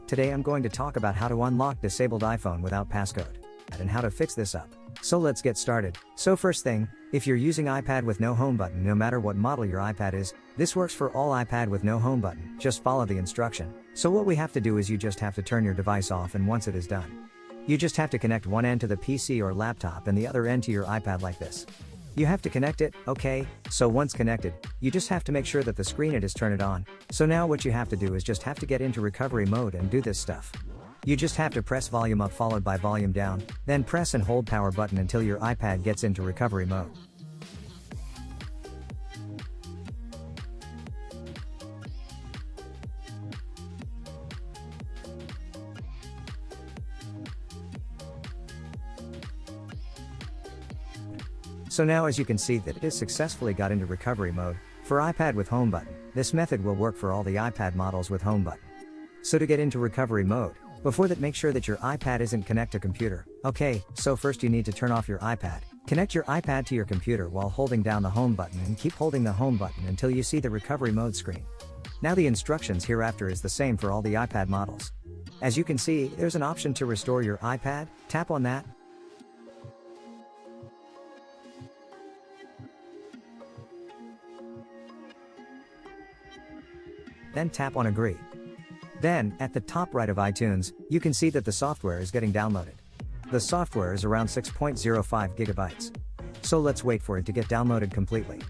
Today I'm going to talk about how to unlock disabled iPhone without passcode, and how to fix this up. So let's get started. So first thing, if you're using iPad with no home button, no matter what model your iPad is, this works for all iPad with no home button, just follow the instruction. So what we have to do is you just have to turn your device off, and once it is done, you just have to connect one end to the PC or laptop and the other end to your iPad like this. You have to connect it, okay? So once connected, you just have to make sure that the screen is turned on. So now what you have to do is just have to get into recovery mode and do this stuff. You just have to press volume up followed by volume down, then press and hold power button until your iPad gets into recovery mode. So now as you can see that it has successfully got into recovery mode, for iPad with home button. This method will work for all the iPad models with home button. So to get into recovery mode, before that make sure that your iPad isn't connected to computer. Okay, so first you need to turn off your iPad. Connect your iPad to your computer while holding down the home button and keep holding the home button until you see the recovery mode screen. Now the instructions hereafter is the same for all the iPad models. As you can see, there's an option to restore your iPad, tap on that. Then tap on agree. Then, at the top right of iTunes, you can see that the software is getting downloaded. The software is around 6.05 gigabytes. So let's wait for it to get downloaded completely.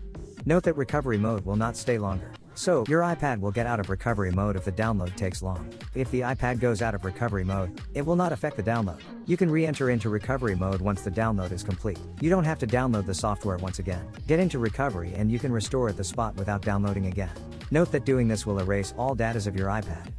Note that recovery mode will not stay longer. So, your iPad will get out of recovery mode if the download takes long. If the iPad goes out of recovery mode, it will not affect the download. You can re-enter into recovery mode once the download is complete. You don't have to download the software once again. Get into recovery and you can restore at the spot without downloading again. Note that doing this will erase all data of your iPad.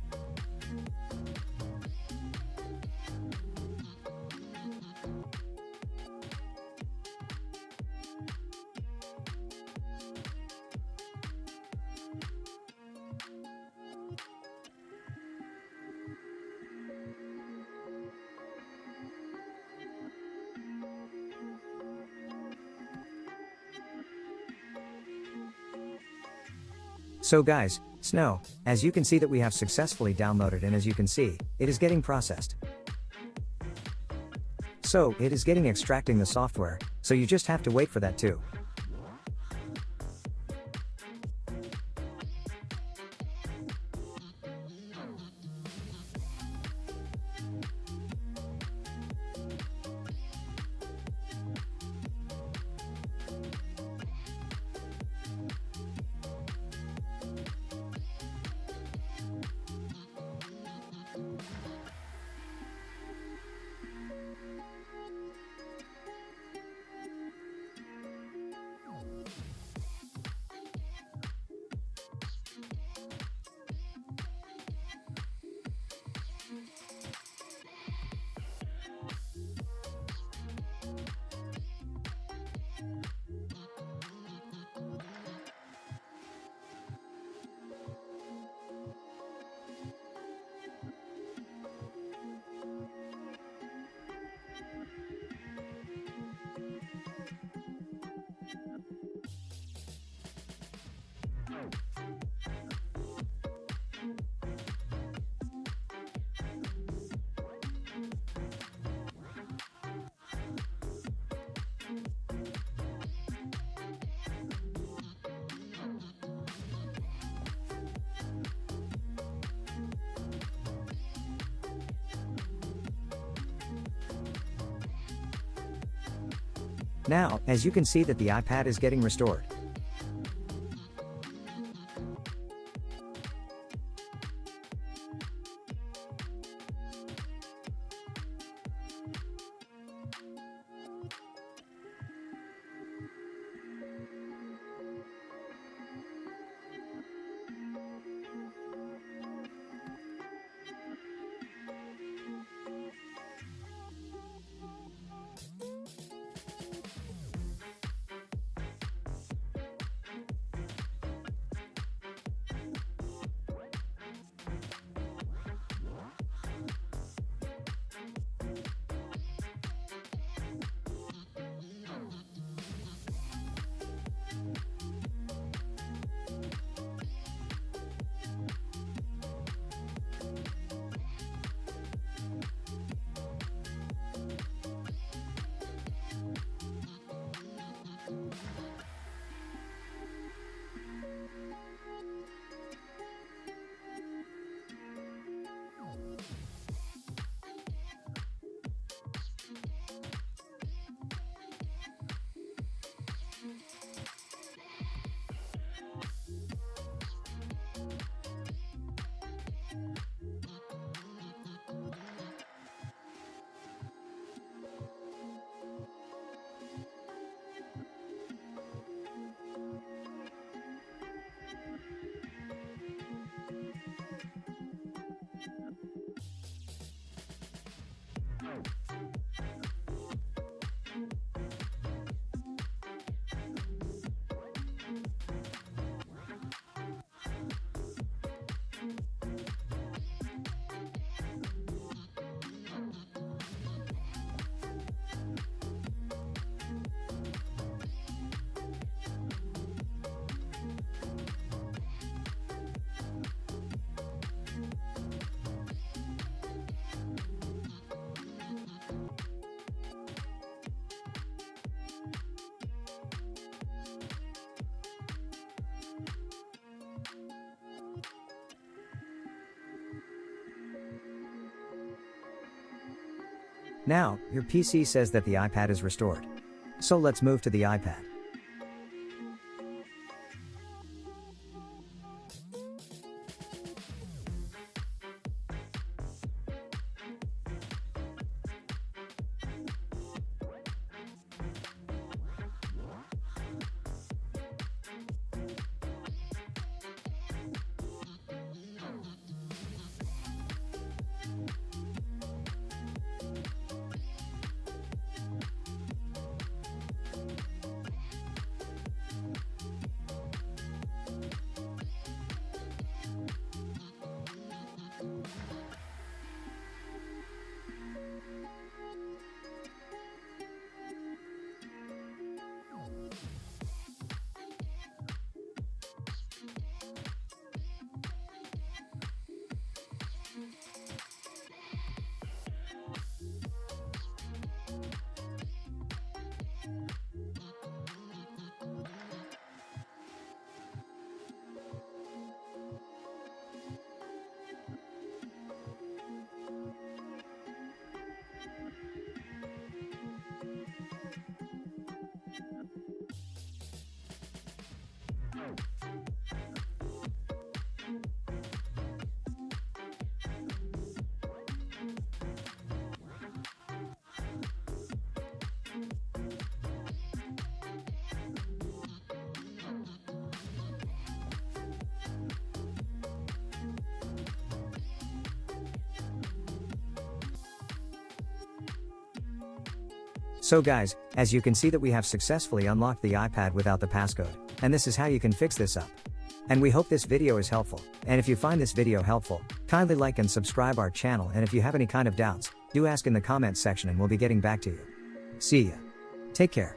So guys, as you can see that we have successfully downloaded, and as you can see, it is getting processed. So, it is getting extracting the software, so you just have to wait for that too. Now, as you can see that the iPad is getting restored. Now, your PC says that the iPad is restored. So let's move to the iPad. So guys, as you can see that we have successfully unlocked the iPad without the passcode, and this is how you can fix this up. And we hope this video is helpful, and if you find this video helpful, kindly like and subscribe our channel, and if you have any kind of doubts, do ask in the comments section and we'll be getting back to you. See ya. Take care.